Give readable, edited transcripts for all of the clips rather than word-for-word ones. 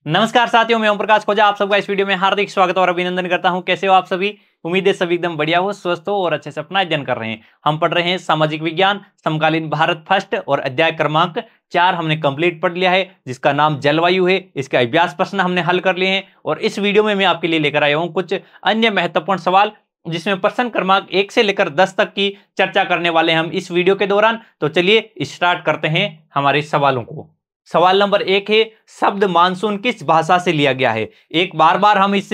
नमस्कार साथियों, मैं ओम प्रकाश खोजा आप सबका इस वीडियो में हार्दिक स्वागत और अभिनंदन करता हूं। कैसे हो आप सभी? उम्मीद है सभी एकदम बढ़िया हो, स्वस्थ हो और अच्छे से अपना अध्ययन कर रहे हैं। हम पढ़ रहे हैं सामाजिक विज्ञान समकालीन भारत फर्स्ट और अध्याय क्रमांक 4 हमने कंप्लीट पढ़ लिया है, जिसका नाम जलवायु है। इसके अभ्यास प्रश्न हमने हल कर लिए हैं और इस वीडियो में मैं आपके लिए लेकर आया हूँ कुछ अन्य महत्वपूर्ण सवाल, जिसमें प्रश्न क्रमांक 1 से लेकर 10 तक की चर्चा करने वाले हैं हम इस वीडियो के दौरान। तो चलिए स्टार्ट करते हैं हमारे सवालों को। सवाल नंबर 1 है, शब्द मानसून किस भाषा से लिया गया है? एक बार बार हम इस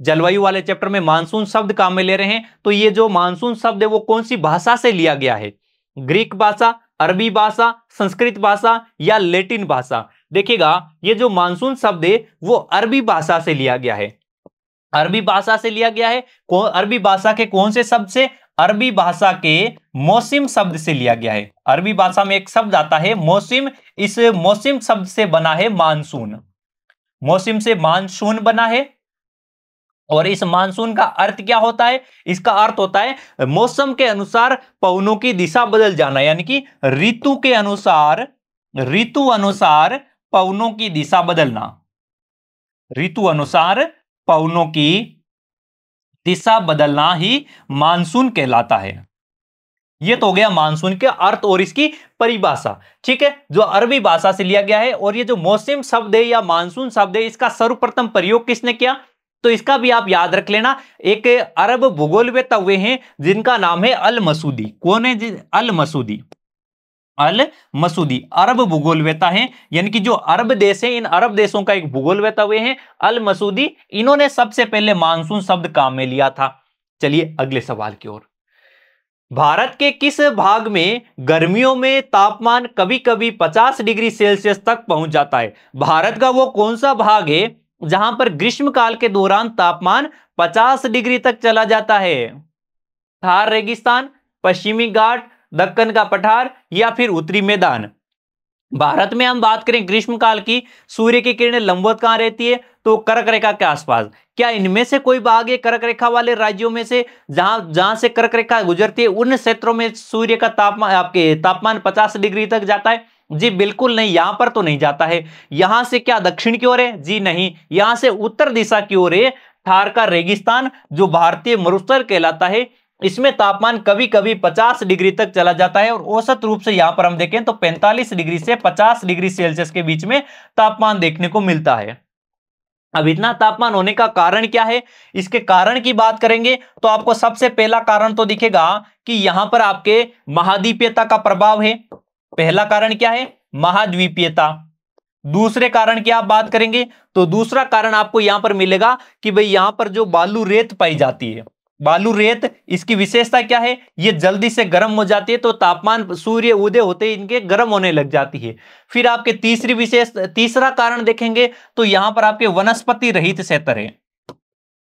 जलवायु वाले चैप्टर में मानसून शब्द काम में ले रहे हैं, तो ये जो मानसून शब्द है वो कौन सी भाषा से लिया गया है? ग्रीक भाषा, अरबी भाषा, संस्कृत भाषा या लैटिन भाषा? देखिएगा, ये जो मानसून शब्द है वो अरबी भाषा से लिया गया है। अरबी भाषा से लिया गया है। अरबी भाषा के कौन से शब्द से? अरबी भाषा के मौसिम शब्द से लिया गया है। अरबी भाषा में एक शब्द आता है मौसिम, इस मौसिम शब्द से बना है मानसून। मौसिम से मानसून बना है और इस मानसून का अर्थ क्या होता है? इसका अर्थ होता है मौसम के अनुसार पवनों की दिशा बदल जाना, यानी कि ऋतु के अनुसार पवनों की दिशा बदलना। ऋतु अनुसार पवनों की दिशा बदलना ही मानसून कहलाता है। यह तो हो गया मानसून के अर्थ और इसकी परिभाषा, ठीक है, जो अरबी भाषा से लिया गया है। और ये जो मौसम शब्द है या मानसून शब्द है, इसका सर्वप्रथम प्रयोग किसने किया? तो इसका भी आप याद रख लेना। एक अरब भूगोलवेत्ता हुए हैं जिनका नाम है अल मसूदी। कौन है? अल मसूदी। अल मसूदी अरब भूगोलवेत्ता हैं, यानी कि जो अरब देश हैं, इन अरब देशों का एक भूगोलवेत्ता हुए हैं अल मसूदी। इन्होंने सबसे पहले मानसून शब्द काम में लिया था। चलिए अगले सवाल की ओर। भारत के किस भाग में गर्मियों में तापमान कभी कभी 50 डिग्री सेल्सियस तक पहुंच जाता है? भारत का वो कौन सा भाग है जहां पर ग्रीष्मकाल के दौरान तापमान 50 डिग्री तक चला जाता है? थार रेगिस्तान, पश्चिमी घाट, दक्कन का पठार या फिर उत्तरी मैदान? भारत में हम बात करें ग्रीष्मकाल की, सूर्य की किरणें लंबवत कहां रहती है? तो कर्क रेखा के आसपास। क्या इनमें से कोई भाग है कर्क रेखा वाले राज्यों में से जहां से कर्क रेखा गुजरती है, उन क्षेत्रों में सूर्य का तापमान 50 डिग्री तक जाता है? जी बिल्कुल नहीं, यहां पर तो नहीं जाता है। यहां से क्या दक्षिण की ओर है? जी नहीं, यहां से उत्तर दिशा की ओर है। थार का रेगिस्तान जो भारतीय मरुस्थल कहलाता है, इसमें तापमान कभी कभी 50 डिग्री तक चला जाता है और औसत रूप से यहां पर हम देखें तो 45 डिग्री से 50 डिग्री सेल्सियस के बीच में तापमान देखने को मिलता है। अब इतना तापमान होने का कारण क्या है? इसके कारण की बात करेंगे तो आपको सबसे पहला कारण तो दिखेगा कि यहां पर आपके महाद्वीपीयता का प्रभाव है। पहला कारण क्या है? महाद्वीपीयता। दूसरे कारण की आप बात करेंगे तो दूसरा कारण आपको यहां पर मिलेगा कि भाई यहां पर जो बालू रेत पाई जाती है, बालू रेत, इसकी विशेषता क्या है? ये जल्दी से गर्म हो जाती है, तो तापमान सूर्य उदय होते ही इनके गर्म होने लग जाती है। फिर आपके तीसरा कारण देखेंगे तो यहां पर आपके वनस्पति रहित क्षेत्र है,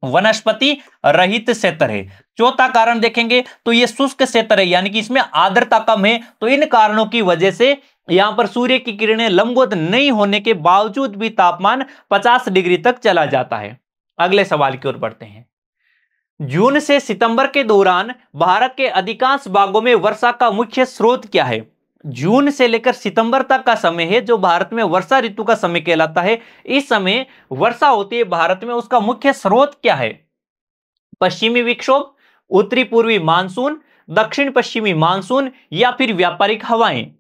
वनस्पति रहित क्षेत्र है। चौथा कारण देखेंगे तो ये शुष्क क्षेत्र है, यानी कि इसमें आर्द्रता कम है। तो इन कारणों की वजह से यहां पर सूर्य की किरणें लंबवत नहीं होने के बावजूद भी तापमान 50 डिग्री तक चला जाता है। अगले सवाल की ओर बढ़ते हैं। जून से सितंबर के दौरान भारत के अधिकांश भागों में वर्षा का मुख्य स्रोत क्या है? जून से लेकर सितंबर तक का समय है जो भारत में वर्षा ऋतु का समय कहलाता है। इस समय वर्षा होती है भारत में, उसका मुख्य स्रोत क्या है? पश्चिमी विक्षोभ, उत्तरी पूर्वी मानसून, दक्षिण पश्चिमी मानसून या फिर व्यापारिक हवाएं?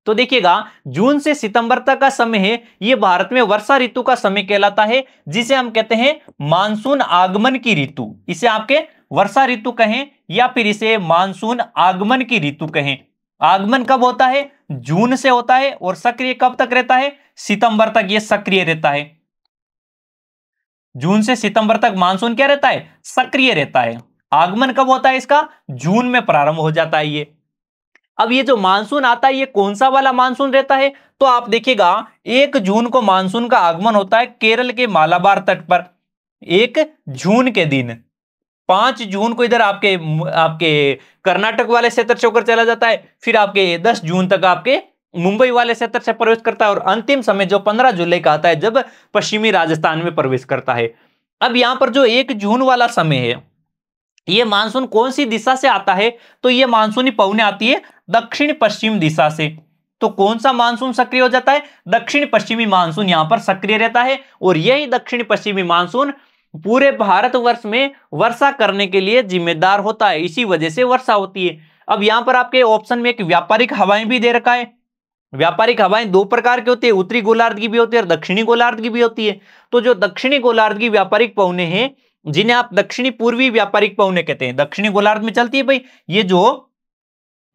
तो देखिएगा, जून से सितंबर तक का समय है, यह भारत में वर्षा ऋतु का समय कहलाता है, जिसे हम कहते हैं मानसून आगमन की ऋतु। इसे आपके वर्षा ऋतु कहें या फिर इसे मानसून आगमन की ऋतु कहें। आगमन कब होता है? जून से होता है और सक्रिय कब तक रहता है? सितंबर तक यह सक्रिय रहता है। जून से सितंबर तक मानसून क्या रहता है? सक्रिय रहता है। आगमन कब होता है इसका? जून में प्रारंभ हो जाता है ये। अब ये जो मानसून आता है, ये कौन सा वाला मानसून रहता है? तो आप देखिएगा, 1 जून को मानसून का आगमन होता है केरल के मालाबार तट पर 1 जून के दिन। 5 जून को इधर आपके कर्नाटक वाले क्षेत्र से होकर चला जाता है। फिर आपके 10 जून तक आपके मुंबई वाले क्षेत्र से प्रवेश करता है और अंतिम समय जो 15 जुलाई का आता है, जब पश्चिमी राजस्थान में प्रवेश करता है। अब यहां पर जो 1 जून वाला समय है, ये मानसून कौन सी दिशा से आता है? तो ये मानसूनी पवनें आती है दक्षिण पश्चिम दिशा से। तो कौन सा मानसून सक्रिय हो जाता है? दक्षिण पश्चिमी मानसून यहां पर सक्रिय रहता है और यही दक्षिण पश्चिमी मानसून पूरे भारतवर्ष में वर्षा करने के लिए जिम्मेदार होता है, इसी वजह से वर्षा होती है। अब यहां पर आपके ऑप्शन में एक व्यापारिक हवाएं भी दे रखा है। व्यापारिक हवाएं दो प्रकार की होती है, उत्तरी गोलार्ध की भी होती है और दक्षिणी गोलार्ध की भी होती है। तो जो दक्षिणी गोलार्ध की व्यापारिक पवनें हैं, जिन्हें आप दक्षिणी पूर्वी व्यापारिक पवनें कहते हैं, दक्षिणी गोलार्ध में चलती है भाई ये जो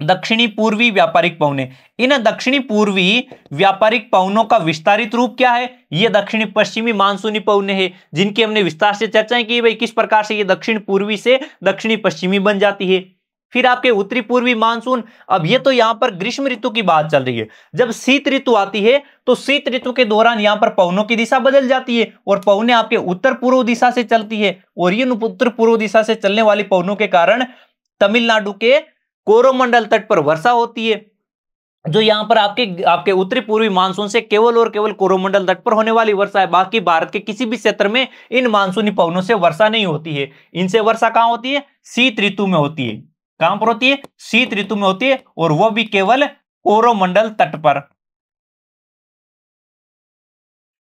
दक्षिणी पूर्वी व्यापारिक पवनें। इन दक्षिणी पूर्वी व्यापारिक पवनों का विस्तारित रूप क्या है? ये दक्षिणी पश्चिमी मानसूनी पवनें हैं, जिनकी हमने विस्तार से चर्चाएं की भाई किस प्रकार से ये दक्षिण पूर्वी से दक्षिणी पश्चिमी बन जाती है। फिर आपके उत्तरी पूर्वी मानसून, अब ये तो यहां पर ग्रीष्म ऋतु की बात चल रही है। जब शीत ऋतु आती है तो शीत ऋतु के दौरान यहां पर पवनों की दिशा बदल जाती है और पवनें आपके उत्तर पूर्व दिशा से चलती है और इन उत्तर पूर्व दिशा से चलने वाली पवनों के कारण तमिलनाडु के कोरोमंडल तट पर वर्षा होती है, जो यहां पर आपके उत्तरी पूर्वी मानसून से केवल और केवल कोरोमंडल तट पर होने वाली वर्षा है। बाकी भारत के किसी भी क्षेत्र में इन मानसूनी पवनों से वर्षा नहीं होती है। इनसे वर्षा कहां होती है? शीत ऋतु में होती है। कहां पर होती है? शीत ऋतु में होती है और वह भी केवल कोरोमंडल तट पर।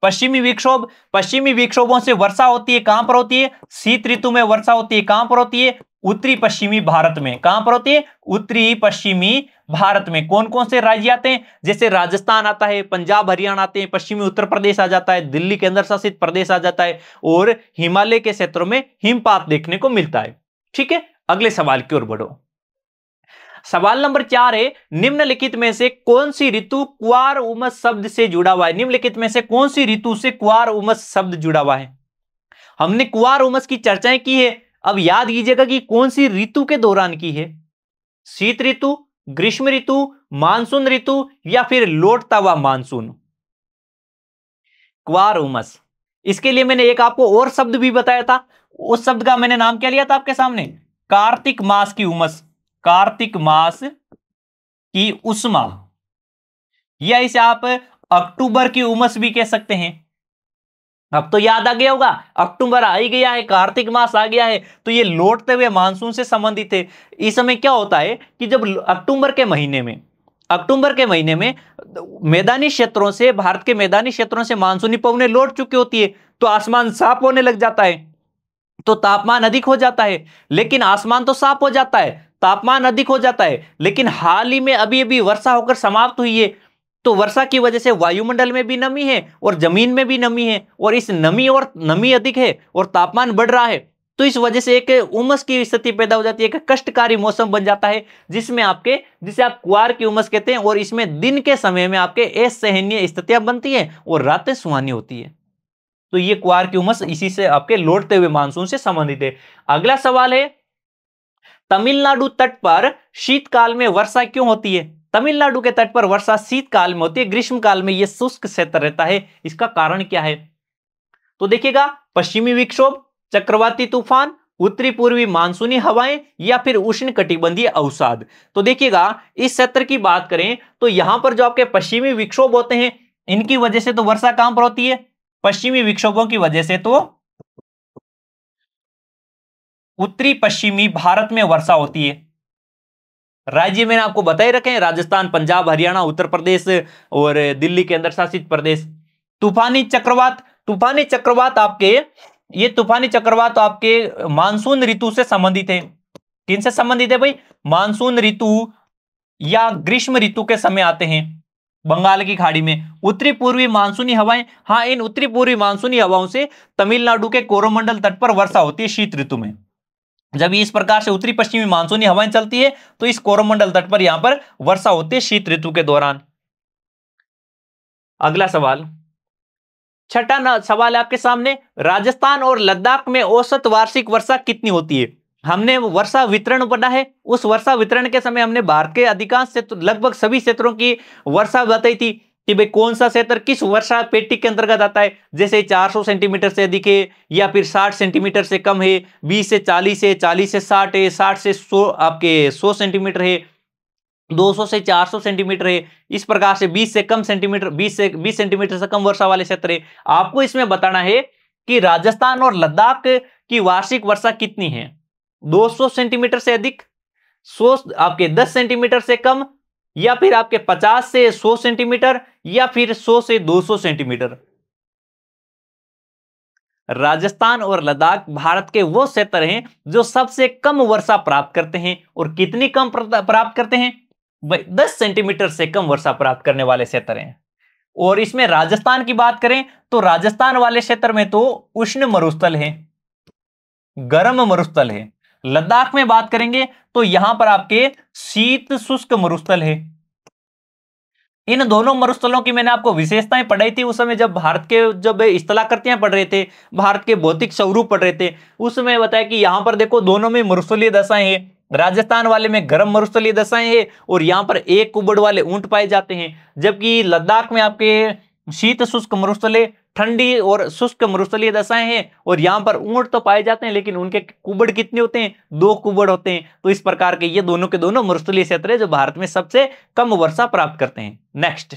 पश्चिमी विक्षोभ, पश्चिमी विक्षोभों से वर्षा होती है, कहां पर होती है? शीत ऋतु में वर्षा होती है। कहां पर होती है? उत्तरी पश्चिमी भारत में। कहां पर होती है? उत्तरी पश्चिमी भारत में। कौन कौन से राज्य आते हैं? जैसे राजस्थान आता है, पंजाब हरियाणा आते हैं, पश्चिमी उत्तर प्रदेश आ जाता है, दिल्ली केंद्र शासित प्रदेश आ जाता है और हिमालय के क्षेत्रों में हिमपात देखने को मिलता है। ठीक है, अगले सवाल की ओर बढ़ो। सवाल नंबर 4 है, निम्नलिखित में से कौन सी ऋतु कुआर उमस शब्द से जुड़ा हुआ है? निम्नलिखित में से कौन सी ऋतु से कुआर उमस शब्द जुड़ा हुआ है? हमने कुआर उमस की चर्चाएं की है। अब याद कीजिएगा कि कौन सी ऋतु के दौरान की है? शीत ऋतु, ग्रीष्म ऋतु, मानसून ऋतु या फिर लौटता हुआ मानसून? कुआर उमस, इसके लिए मैंने एक आपको और शब्द भी बताया था। उस शब्द का मैंने नाम क्या लिया था आपके सामने? कार्तिक मास की उमस। कार्तिक मास की उष्मा, या इसे आप अक्टूबर की उमस भी कह सकते हैं। अब तो याद आ गया होगा, अक्टूबर आ ही गया है, कार्तिक मास आ गया है, तो ये लौटते हुए मानसून से संबंधित है। इस समय क्या होता है कि जब अक्टूबर के महीने में मैदानी क्षेत्रों से, भारत के मैदानी क्षेत्रों से मानसूनी पवनें लौट चुकी होती है, तो आसमान साफ होने लग जाता है, तो तापमान अधिक हो जाता है। लेकिन आसमान तो साफ हो जाता है, तापमान अधिक हो जाता है, लेकिन हाल ही में अभी अभी वर्षा होकर समाप्त हुई है, तो वर्षा की वजह से वायुमंडल में भी नमी है और जमीन में भी नमी है, और इस नमी अधिक है और तापमान बढ़ रहा है, तो इस वजह से एक उमस की स्थिति पैदा हो जाती है, एक कष्टकारी मौसम बन जाता है, जिसे आप कुआर की उमस कहते हैं। और इसमें दिन के समय में आपके असहनीय स्थितियां बनती हैं और रातें सुहानी होती है। तो ये कुआर की उमस इसी से आपके लौटते हुए मानसून से संबंधित है। अगला सवाल है, तमिलनाडु तट पर शीतकाल में वर्षा क्यों होती है? तमिलनाडु के तट पर वर्षा शीतकाल में होती है, ग्रीष्म काल में यह शुष्क क्षेत्र रहता है। इसका कारण क्या है? तो देखिएगा, पश्चिमी विक्षोभ, चक्रवाती तूफान, उत्तरी पूर्वी मानसूनी हवाएं या फिर उष्ण कटिबंधीय अवसाद। तो देखिएगा, इस क्षेत्र की बात करें तो यहां पर जो आपके पश्चिमी विक्षोभ होते हैं, इनकी वजह से तो वर्षा कहां पर होती है? पश्चिमी विक्षोभों की वजह से तो उत्तरी पश्चिमी भारत में वर्षा होती है। राज्य मैंने आपको बताए रखे हैं, राजस्थान, पंजाब, हरियाणा, उत्तर प्रदेश और दिल्ली केंद्र शासित प्रदेश। तूफानी चक्रवात आपके मानसून ऋतु से संबंधित है। किनसे संबंधित है भाई? मानसून ऋतु या ग्रीष्म ऋतु के समय आते हैं बंगाल की खाड़ी में। उत्तरी पूर्वी मानसूनी हवाएं, हाँ, इन उत्तरी पूर्वी मानसूनी हवाओं से तमिलनाडु के कोरोमंडल तट पर वर्षा होती है शीत ऋतु में। जब इस प्रकार से उत्तरी पश्चिमी मानसूनी हवाएं चलती है तो इस कोरोमंडल तट पर यहां पर वर्षा होती है शीत ऋतु के दौरान। अगला सवाल, छठा सवाल है आपके सामने, राजस्थान और लद्दाख में औसत वार्षिक वर्षा कितनी होती है? हमने वर्षा वितरण पढ़ा है। उस वर्षा वितरण के समय हमने भारत के अधिकांश क्षेत्र, लगभग सभी क्षेत्रों की वर्षा बताई थी कि भाई कौन सा क्षेत्र किस वर्षा पेटी के अंतर्गत आता है। जैसे 400 सेंटीमीटर से अधिक है या फिर 60 सेंटीमीटर से कम है, 20 से 40 है, 40 से 60 है, 60 से 100 आपके 100 सेंटीमीटर है, 200 से 400 सेंटीमीटर है। इस प्रकार से 20 से कम सेंटीमीटर, 20 सेंटीमीटर से कम वर्षा वाले क्षेत्र है। आपको इसमें बताना है कि राजस्थान और लद्दाख की वार्षिक वर्षा कितनी है। 200 सेंटीमीटर से अधिक, 100 आपके 10 सेंटीमीटर से कम, या फिर आपके 50 से 100 सेंटीमीटर, या फिर 100 से 200 सेंटीमीटर। राजस्थान और लद्दाख भारत के वो क्षेत्र हैं जो सबसे कम वर्षा प्राप्त करते हैं। और कितनी कम प्राप्त करते हैं? 10 सेंटीमीटर से कम वर्षा प्राप्त करने वाले क्षेत्र हैं। और इसमें राजस्थान की बात करें तो राजस्थान वाले क्षेत्र में तो उष्ण मरुस्थल है, गर्म मरुस्थल है। लद्दाख में बात करेंगे तो यहां पर आपके शीत शुष्क मरुस्थल है। इन दोनों मरुस्थलों की मैंने आपको विशेषताएं पढ़ाई थी उस समय, जब भारत के जब स्थलाकृतियां पढ़ रहे थे, भारत के भौतिक स्वरूप पढ़ रहे थे, उस समय बताया कि यहां पर देखो दोनों में मरुस्थलीय दशाएं हैं। राजस्थान वाले में गर्म मरुस्थलीय दशाएं हैं और यहां पर एक कुबड़ वाले ऊंट पाए जाते हैं, जबकि लद्दाख में आपके शीत शुष्क मरुस्थलीय, ठंडी और शुष्क मरुस्थलीय दशाएं हैं। और यहां पर ऊंट तो पाए जाते हैं लेकिन उनके कुबड़ कितने होते हैं? 2 कुबड़ होते हैं। तो इस प्रकार के ये दोनों के दोनों मरुस्थलीय क्षेत्र है जो भारत में सबसे कम वर्षा प्राप्त करते हैं। नेक्स्ट,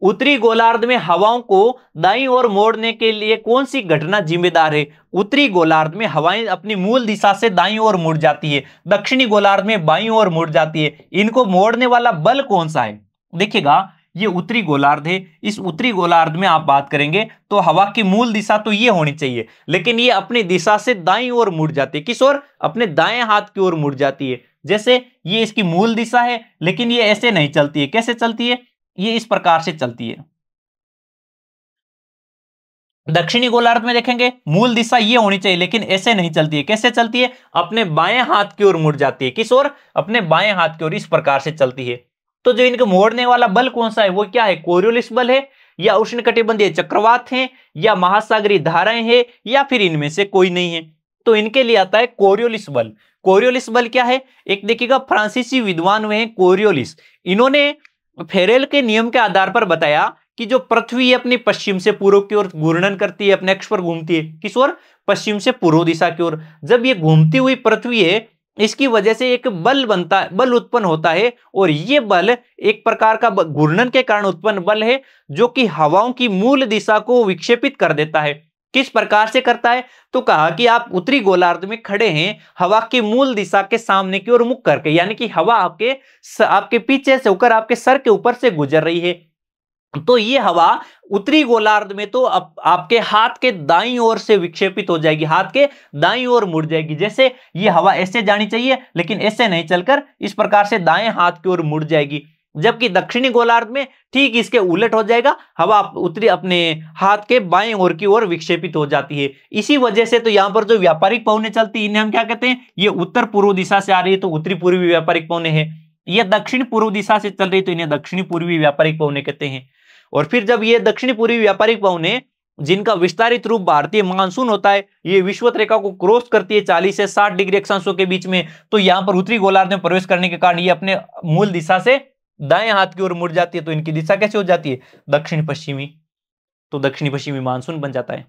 उत्तरी गोलार्ध में हवाओं को दाईं ओर मोड़ने के लिए कौन सी घटना जिम्मेदार है? उत्तरी गोलार्ध में हवाएं अपनी मूल दिशा से दाईं ओर मुड़ जाती है, दक्षिणी गोलार्ध में बाईं ओर मुड़ जाती है। इनको मोड़ने वाला बल कौन सा है? देखिएगा, ये उत्तरी गोलार्ध है। इस उत्तरी गोलार्ध में आप बात करेंगे तो हवा की मूल दिशा तो ये होनी चाहिए, लेकिन ये अपनी दिशा से दाईं ओर मुड़ जाती है। किस ओर? अपने दाएं हाथ की ओर मुड़ जाती है। जैसे ये इसकी मूल दिशा है, लेकिन ये ऐसे नहीं चलती है। कैसे चलती है? ये इस प्रकार से चलती है। दक्षिणी गोलार्ध में देखेंगे मूल दिशा ये होनी चाहिए, लेकिन ऐसे नहीं चलती है। कैसे चलती है? अपने बाएं हाथ की ओर मुड़ जाती है। किस ओर? अपने बाएं हाथ की ओर इस प्रकार से चलती है। तो जो इनको मोड़ने वाला बल कौन सा है, वो क्या है? कोरियोलिस बल है, या उष्णकटिबंधीय चक्रवात है, या महासागरीय धाराएं हैं, या फिर इनमें से कोई नहीं है। तो इनके लिए आता है कोरियोलिस बल। कोरियोलिस बल क्या है? एक देखिएगा, फ्रांसीसी विद्वान हुए हैं कोरियोलिस। इन्होंने फेरेल के नियम के आधार पर बताया कि जो पृथ्वी है अपनी पश्चिम से पूर्व की ओर घूर्णन करती है, अपने अक्ष पर घूमती है। किस ओर? पश्चिम से पूर्व दिशा की ओर। जब ये घूमती हुई पृथ्वी है, इसकी वजह से एक बल बनता है, बल उत्पन्न होता है। और ये बल एक प्रकार का घूर्णन के कारण उत्पन्न बल है, जो कि हवाओं की मूल दिशा को विक्षेपित कर देता है। किस प्रकार से करता है? तो कहा कि आप उत्तरी गोलार्ध में खड़े हैं हवा की मूल दिशा के सामने की ओर मुख करके, यानी कि हवा आपके पीछे से होकर आपके सर के ऊपर से गुजर रही है। तो ये हवा उत्तरी गोलार्ध में तो आपके हाथ के दाईं ओर से विक्षेपित हो जाएगी, हाथ के दाईं ओर मुड़ जाएगी। जैसे ये हवा ऐसे जानी चाहिए, लेकिन ऐसे नहीं चलकर इस प्रकार से दाएं हाथ की ओर मुड़ जाएगी। जबकि दक्षिणी गोलार्ध में ठीक इसके उलट हो जाएगा, हवा उत्तरी अपने हाथ के बाएं ओर की ओर विक्षेपित हो जाती है। इसी वजह से तो यहां पर जो व्यापारिक पवनें चलती है, इन्हें हम क्या कहते हैं? ये उत्तर पूर्व दिशा से आ रही है तो उत्तरी पूर्वी व्यापारिक पवनें हैं। ये दक्षिण पूर्व दिशा से चल रही है तो इन्हें दक्षिणी पूर्वी व्यापारिक पवनें कहते हैं। और फिर जब ये दक्षिणी पूर्वी व्यापारिक पवनें, जिनका विस्तारित रूप भारतीय मानसून होता है, ये विषुवत रेखा को क्रॉस करती है 40 से 60 डिग्री अक्षांशों के बीच में, तो यहां पर उत्तरी गोलार्ध में प्रवेश करने के कारण ये अपने मूल दिशा से दाएं हाथ की ओर मुड़ जाती है। तो इनकी दिशा कैसे हो जाती है? दक्षिण पश्चिमी। तो दक्षिणी पश्चिमी मानसून बन जाता है।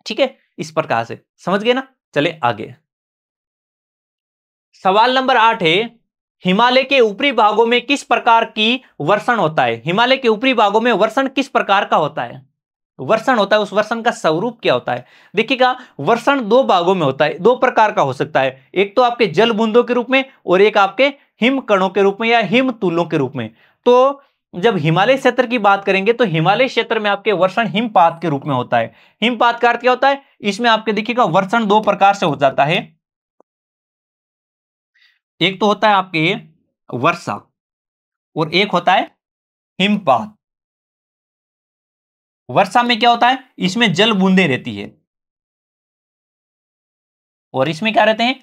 ठीक है, इस प्रकार से समझ गए ना? चले आगे। सवाल नंबर 8 है, हिमालय के ऊपरी भागों में किस प्रकार की वर्षण होता है? हिमालय के ऊपरी भागों में वर्षण किस प्रकार का होता है? वर्षण होता है, उस वर्षण का स्वरूप क्या होता है? देखिएगा, वर्षण 2 भागों में होता है, 2 प्रकार का हो सकता है। एक तो आपके जल बूंदों के रूप में, और एक आपके हिम कणों के रूप में या हिम तूलों के रूप में। तो जब हिमालय क्षेत्र की बात करेंगे तो हिमालय क्षेत्र में आपके वर्षण हिमपात के रूप में होता है। हिमपात का अर्थ क्या होता है? इसमें आपके देखिएगा वर्षण 2 प्रकार से हो जाता है। एक तो होता है आपके वर्षा, और एक होता है हिमपात। वर्षा में क्या होता है? इसमें जल बूंदे रहती है, और इसमें क्या रहते हैं?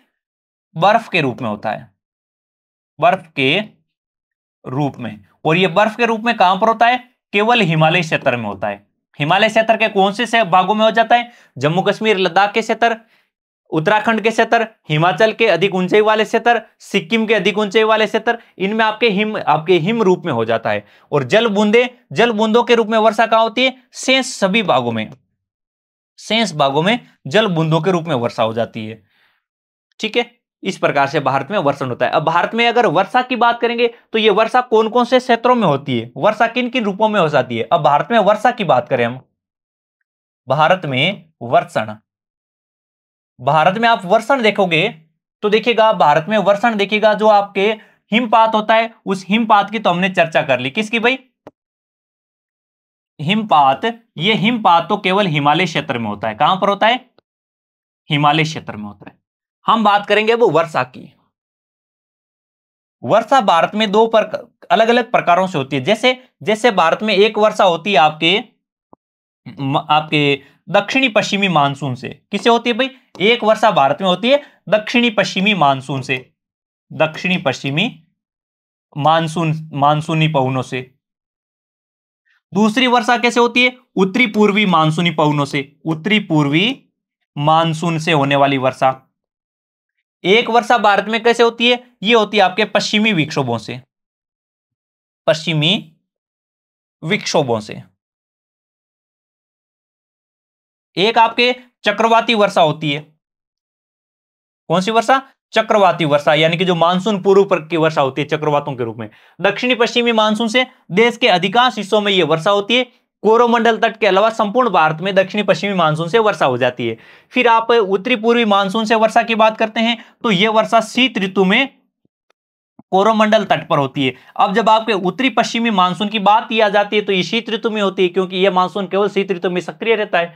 बर्फ के रूप में होता है, बर्फ के रूप में। और ये बर्फ के रूप में कहां पर होता है? केवल हिमालय क्षेत्र में होता है। हिमालय क्षेत्र के कौन से भागों में हो जाता है? जम्मू कश्मीर लद्दाख के क्षेत्र, उत्तराखंड के क्षेत्र, हिमाचल के अधिक ऊंचाई वाले क्षेत्र, सिक्किम के अधिक ऊंचाई वाले क्षेत्र, इनमें आपके हिम रूप में हो जाता है। और जल बूंदों के रूप में वर्षा कहां होती है? शेष सभी भागों में, शेष भागों में जल बूंदों के रूप में वर्षा हो जाती है। ठीक है, इस प्रकार से भारत में वर्षण होता है। अब भारत में अगर वर्षा की बात करेंगे तो ये वर्षा कौन कौन से क्षेत्रों में होती है? वर्षा किन किन रूपों में हो जाती है? अब भारत में वर्षा की बात करें हम, भारत में वर्षण, भारत में आप वर्षण देखोगे तो देखिएगा, भारत में वर्षण देखिएगा जो आपके हिमपात होता है, उस हिमपात की तो हमने चर्चा कर ली। किसकी भाई? हिमपात। ये हिमपात तो केवल हिमालय क्षेत्र में होता है। कहां पर होता है? हिमालय क्षेत्र में होता है। हम बात करेंगे वो वर्षा की। वर्षा भारत में दो अलग अलग प्रकारों से होती है। जैसे जैसे भारत में एक वर्षा होती है आपके आपके दक्षिणी पश्चिमी मानसून से। किससे होती है भाई? एक वर्षा भारत में होती है दक्षिणी पश्चिमी मानसून से, दक्षिणी पश्चिमी मानसूनी पवनों से। दूसरी वर्षा कैसे होती है? उत्तरी पूर्वी मानसूनी पवनों से, उत्तरी पूर्वी मानसून से होने वाली वर्षा। एक वर्षा भारत में कैसे होती है? ये होती है आपके पश्चिमी विक्षोभों से, पश्चिमी विक्षोभों से। एक आपके चक्रवाती वर्षा होती है। कौन सी वर्षा? चक्रवाती वर्षा, यानी कि जो मानसून पूर्व पर की वर्षा होती है चक्रवातों के रूप में। दक्षिणी पश्चिमी मानसून से देश के अधिकांश हिस्सों में यह वर्षा होती है। कोरोमंडल तट के अलावा संपूर्ण भारत में दक्षिणी पश्चिमी मानसून से वर्षा हो जाती है। फिर आप उत्तरी पूर्वी मानसून से वर्षा की बात करते हैं तो यह वर्षा शीत ऋतु में कोरोमंडल तट पर होती है। अब जब आपके उत्तरी पश्चिमी मानसून की बात की जाती है तो यह शीत ऋतु में होती है, क्योंकि यह मानसून केवल शीत ऋतु में सक्रिय रहता है।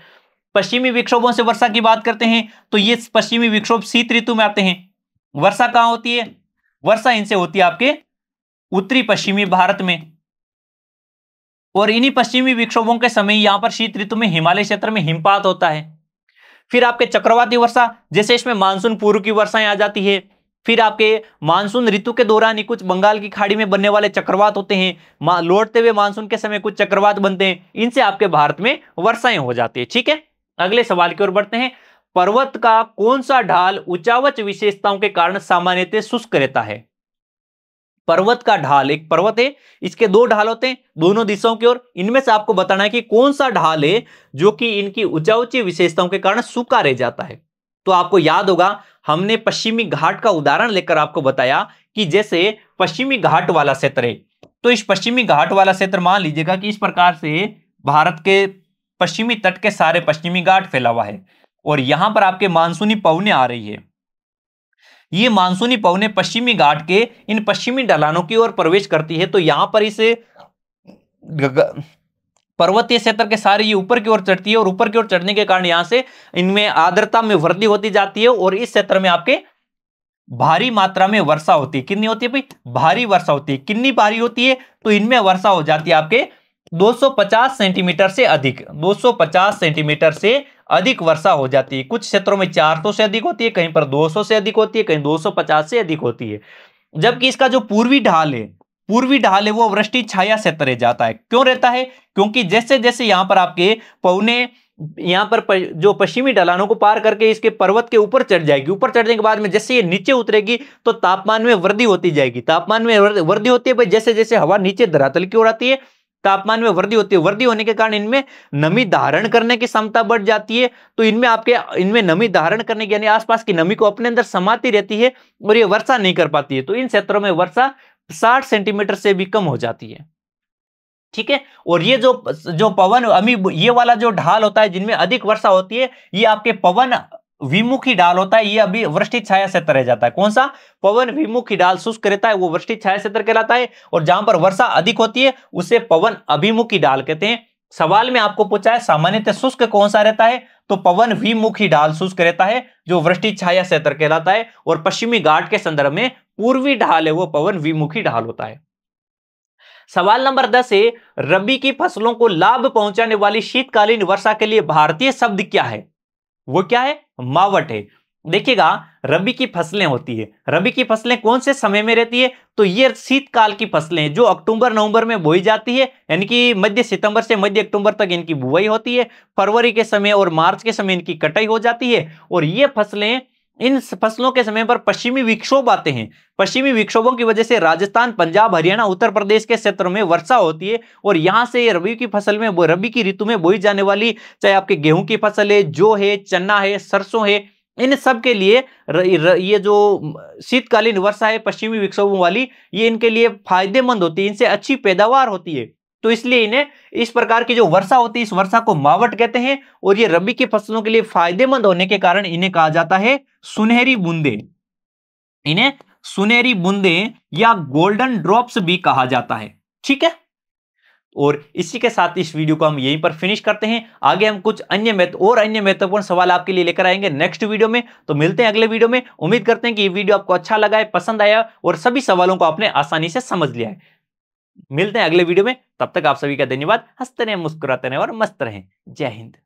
पश्चिमी विक्षोभों से वर्षा की बात करते हैं तो ये पश्चिमी विक्षोभ शीत ऋतु में आते हैं। वर्षा कहां होती है? वर्षा इनसे होती है आपके उत्तरी पश्चिमी भारत में, और इन्हीं पश्चिमी विक्षोभों के समय यहां पर शीत ऋतु में हिमालय क्षेत्र में हिमपात होता है। फिर आपके चक्रवाती वर्षा, जैसे इसमें मानसून पूर्व की वर्षाएं आ जाती है। फिर आपके मानसून ऋतु के दौरान ही कुछ बंगाल की खाड़ी में बनने वाले चक्रवात होते हैं। लौटते हुए मानसून के समय कुछ चक्रवात बनते हैं, इनसे आपके भारत में वर्षाएं हो जाती है। ठीक है, अगले सवाल की ओर बढ़ते हैं। पर्वत का कौन सा ढाल उच्चावच विशेषताओं के कारण सामान्यतः शुष्क रहता है? पर्वत का ढाल, एक पर्वत है, इसके दो ढाल होते हैं दोनों दिशाओं की ओर। इनमें से आपको बताना है कि कौन सा ढाल है जो कि इनकी उच्चावची विशेषताओं के कारण सूखा रह जाता है। तो आपको याद होगा हमने पश्चिमी घाट का उदाहरण लेकर आपको बताया कि जैसे पश्चिमी घाट वाला क्षेत्र है, तो इस पश्चिमी घाट वाला क्षेत्र मान लीजिएगा कि इस प्रकार से भारत के पश्चिमी तट के सारे पश्चिमी घाट फैला हुआ है, और यहां पर आपके मानसूनी पवनें आ रही है। ये मानसूनी पवनें पश्चिमी घाट के इन पश्चिमी ढलानों की ओर प्रवेश करती है, तो यहां पर इस पर्वतीय क्षेत्र के सारे ये ऊपर की ओर चढ़ती है, और ऊपर की ओर चढ़ने के कारण यहां से इनमें आर्द्रता में वृद्धि होती जाती है, और इस क्षेत्र में आपके भारी मात्रा में वर्षा होती है। कितनी होती है भाई? भारी वर्षा होती है। कितनी भारी होती है? तो इनमें वर्षा हो जाती है आपके 250 सेंटीमीटर से अधिक, 250 सेंटीमीटर से अधिक वर्षा हो जाती है। कुछ क्षेत्रों में 400 से अधिक होती है, कहीं पर 200 से अधिक होती है, कहीं 250 से अधिक होती है। जबकि इसका जो पूर्वी ढाल है वो वृष्टि छाया क्षेत्र रह जाता है। क्यों रहता है? क्योंकि जैसे जैसे यहां पर आपके पवने यहां पर जो पश्चिमी ढलानों को पार करके इसके पर्वत के ऊपर चढ़ जाएगी, ऊपर चढ़ने के बाद में जैसे ये नीचे उतरेगी तो तापमान में वृद्धि होती जाएगी। तापमान में वृद्धि होती है भाई, जैसे जैसे हवा नीचे धरातल की ओर आती है तापमान में वृद्धि होती है। वृद्धि होने के कारण इनमें नमी धारण करने की क्षमता बढ़ जाती है। तो इनमें नमी धारण करने की यानी आसपास की नमी को अपने अंदर समाती रहती है, और ये वर्षा नहीं कर पाती है। तो इन क्षेत्रों में वर्षा 60 सेंटीमीटर से भी कम हो जाती है। ठीक है, और ये जो पवन अमी ये वाला जो ढाल होता है जिनमें अधिक वर्षा होती है, ये आपके पवन विमुखी ढाल होता है। ये अभी वृष्टि छाया क्षेत्र रह जाता है। कौन सा? पवन विमुखी ढाल शुष्क रहता है, वो वृष्टि छाया क्षेत्र कहलाता है। और जहां पर वर्षा अधिक होती है उसे पवन अभिमुखी ढाल कहते हैं। सवाल में आपको पूछा है सामान्यतः शुष्क कौन सा रहता है, तो पवन विमुखी ढाल शुष्क रहता है, जो वृष्टि छाया क्षेत्र कहलाता है। और पश्चिमी घाट के संदर्भ में पूर्वी ढाल है वो पवन विमुखी ढाल होता है। सवाल नंबर 10 है, रबी की फसलों को लाभ पहुंचाने वाली शीतकालीन वर्षा के लिए भारतीय शब्द क्या है? वो क्या है? मावट है। देखिएगा, रबी की फसलें होती है, रबी की फसलें कौन से समय में रहती है? तो ये शीतकाल की फसलें जो अक्टूबर नवंबर में बोई जाती है, यानी कि मध्य सितंबर से मध्य अक्टूबर तक इनकी बुआई होती है। फरवरी के समय और मार्च के समय इनकी कटाई हो जाती है। और ये फसलें, इन फसलों के समय पर पश्चिमी विक्षोभ आते हैं। पश्चिमी विक्षोभों की वजह से राजस्थान, पंजाब, हरियाणा, उत्तर प्रदेश के क्षेत्रों में वर्षा होती है, और यहां से रबी की फसल में, रबी की ऋतु में बोई जाने वाली, चाहे आपके गेहूं की फसल है, जौ है, चना है, सरसों है, इन सब के लिए ये जो शीतकालीन वर्षा है पश्चिमी विक्षोभों वाली, ये इनके लिए फायदेमंद होती है, इनसे अच्छी पैदावार होती है। तो इसलिए इन्हें इस प्रकार की जो वर्षा होती है, इस वर्षा को मावट कहते हैं। और ये रबी की फसलों के लिए फायदेमंद होने के कारण इन्हें कहा जाता है सुनहरी बूंदे। इन्हें सुनहरी बूंदें या गोल्डन ड्रॉप्स भी कहा जाता है। ठीक है, और इसी के साथ इस वीडियो को हम यहीं पर फिनिश करते हैं। आगे हम कुछ अन्य महत्वपूर्ण सवाल आपके लिए लेकर आएंगे नेक्स्ट वीडियो में। तो मिलते हैं अगले वीडियो में। उम्मीद करते हैं कि ये वीडियो आपको अच्छा लगा है, पसंद आया और सभी सवालों को आपने आसानी से समझ लिया है। मिलते हैं अगले वीडियो में, तब तक आप सभी का धन्यवाद। हंसते रहें, मुस्कुराते रहें और मस्त रहें। जय हिंद।